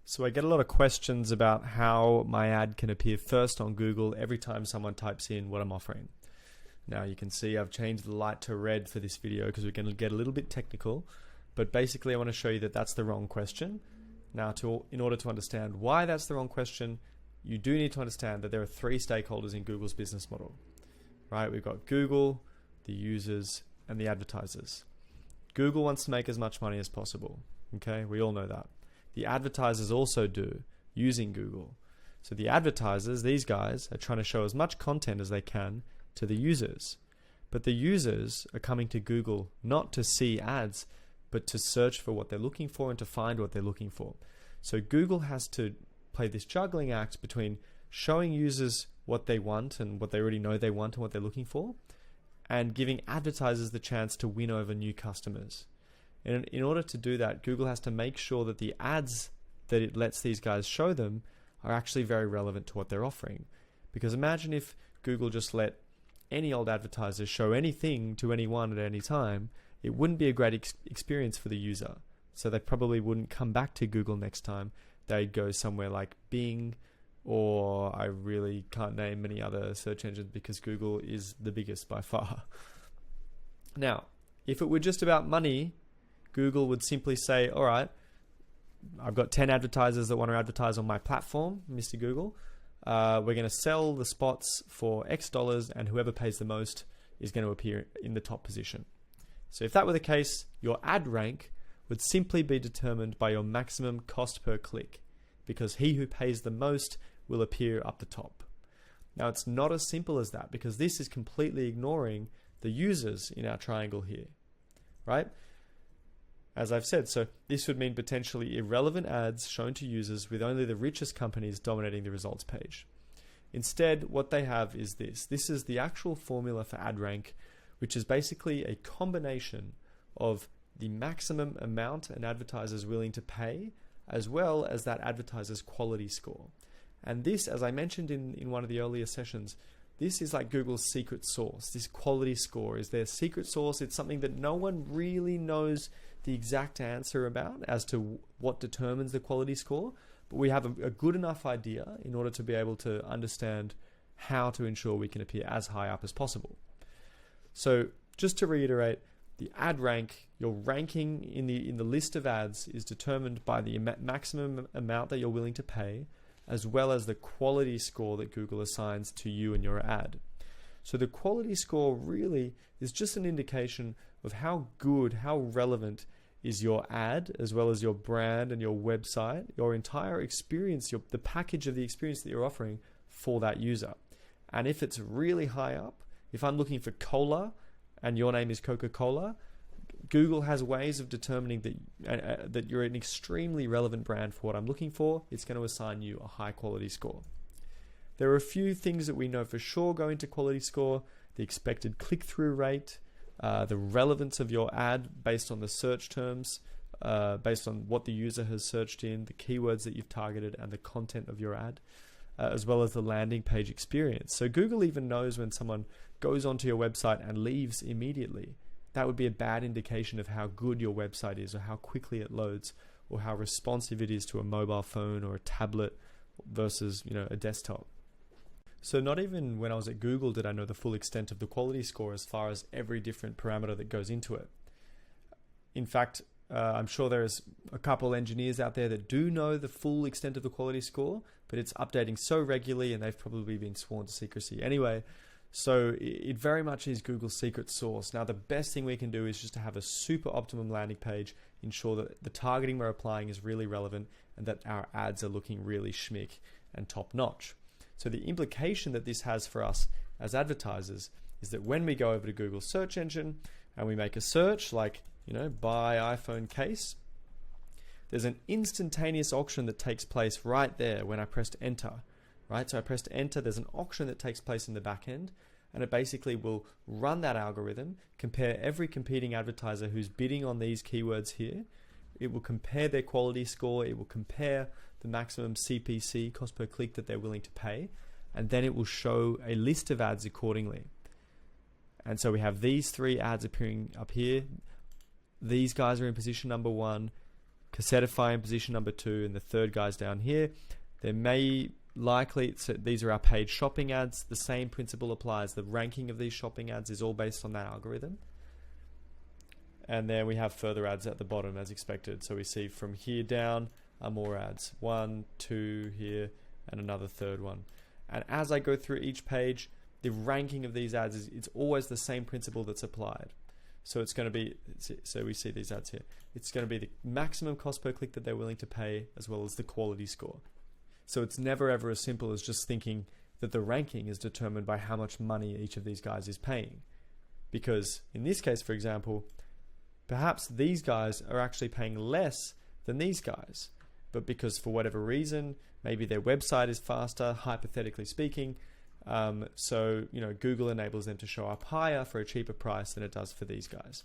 So I get a lot of questions about how my ad can appear first on Google every time someone types in what I'm offering. Now you can see I've changed the light to red for this video because we're going to get a little bit technical, but basically I want to show you that that's the wrong question. Now in order to understand why that's the wrong question, you do need to understand that there are three stakeholders in Google's business model. Right? We've got Google, the users, and the advertisers. Google wants to make as much money as possible. Okay, we all know that. The advertisers also do, using Google. So the advertisers, these guys, are trying to show as much content as they can to the users. But the users are coming to Google not to see ads, but to search for what they're looking for and to find what they're looking for. So Google has to play this juggling act between showing users what they want and what they already know they want and what they're looking for, and giving advertisers the chance to win over new customers. And in order to do that, Google has to make sure that the ads that it lets these guys show them are actually very relevant to what they're offering. Because imagine if Google just let any old advertiser show anything to anyone at any time, it wouldn't be a great experience for the user. So they probably wouldn't come back to Google next time. They'd go somewhere like Bing, or I really can't name many other search engines because Google is the biggest by far. Now, if it were just about money, Google would simply say, all right, I've got 10 advertisers that want to advertise on my platform, Mr. Google. We're going to sell the spots for X dollars, and whoever pays the most is going to appear in the top position. So if that were the case, your ad rank would simply be determined by your maximum cost per click, because he who pays the most will appear up the top. Now, it's not as simple as that, because this is completely ignoring the users in our triangle here, right? As I've said, so this would mean potentially irrelevant ads shown to users with only the richest companies dominating the results page. Instead, what they have is this. This is the actual formula for ad rank, which is basically a combination of the maximum amount an advertiser is willing to pay, as well as that advertiser's quality score. And this, as I mentioned in one of the earlier sessions, this is like Google's secret sauce. This quality score is their secret sauce. It's something that no one really knows the exact answer about as to what determines the quality score, but we have a good enough idea in order to be able to understand how to ensure we can appear as high up as possible. So just to reiterate, the ad rank, your ranking in the list of ads, is determined by the maximum amount that you're willing to pay, as well as the quality score that Google assigns to you and your ad. So the quality score really is just an indication of how good, how relevant is your ad, as well as your brand and your website, your entire experience, the package of the experience that you're offering for that user. And if it's really high up, if I'm looking for cola and your name is Coca-Cola, Google has ways of determining that you're an extremely relevant brand for what I'm looking for. It's going to assign you a high quality score. There are a few things that we know for sure go into quality score: the expected click-through rate, the relevance of your ad based on the search terms, based on what the user has searched in, the keywords that you've targeted, and the content of your ad, as well as the landing page experience. So Google even knows when someone goes onto your website and leaves immediately. That would be a bad indication of how good your website is, or how quickly it loads, or how responsive it is to a mobile phone or a tablet versus, a desktop. So not even when I was at Google did I know the full extent of the quality score as far as every different parameter that goes into it. In fact, I'm sure there's a couple engineers out there that do know the full extent of the quality score, but it's updating so regularly and they've probably been sworn to secrecy. Anyway, so it very much is Google's secret sauce. Now, the best thing we can do is just to have a super optimum landing page, ensure that the targeting we're applying is really relevant and that our ads are looking really schmick and top notch. So the implication that this has for us as advertisers is that when we go over to Google's search engine and we make a search like, buy iPhone case, there's an instantaneous auction that takes place right there when I pressed enter. Right, so I pressed enter, there's an auction that takes place in the back end, and it basically will run that algorithm, compare every competing advertiser who's bidding on these keywords here. It will compare their quality score, it will compare the maximum CPC, cost per click, that they're willing to pay, and then it will show a list of ads accordingly. And so we have these three ads appearing up here. These guys are in position number 1. Cassetify in position number 2, and the third guy's down here. There may likely, so these are our paid shopping ads. The same principle applies. The ranking of these shopping ads is all based on that algorithm. And then we have further ads at the bottom as expected. So we see from here down are more ads. 1, 2 here, and another third one. And as I go through each page, the ranking of these ads it's always the same principle that's applied. So it's going to be, so we see these ads here. It's going to be the maximum cost per click that they're willing to pay, as well as the quality score. So it's never ever as simple as just thinking that the ranking is determined by how much money each of these guys is paying. Because in this case, for example, perhaps these guys are actually paying less than these guys. But because for whatever reason, maybe their website is faster, hypothetically speaking, so Google enables them to show up higher for a cheaper price than it does for these guys.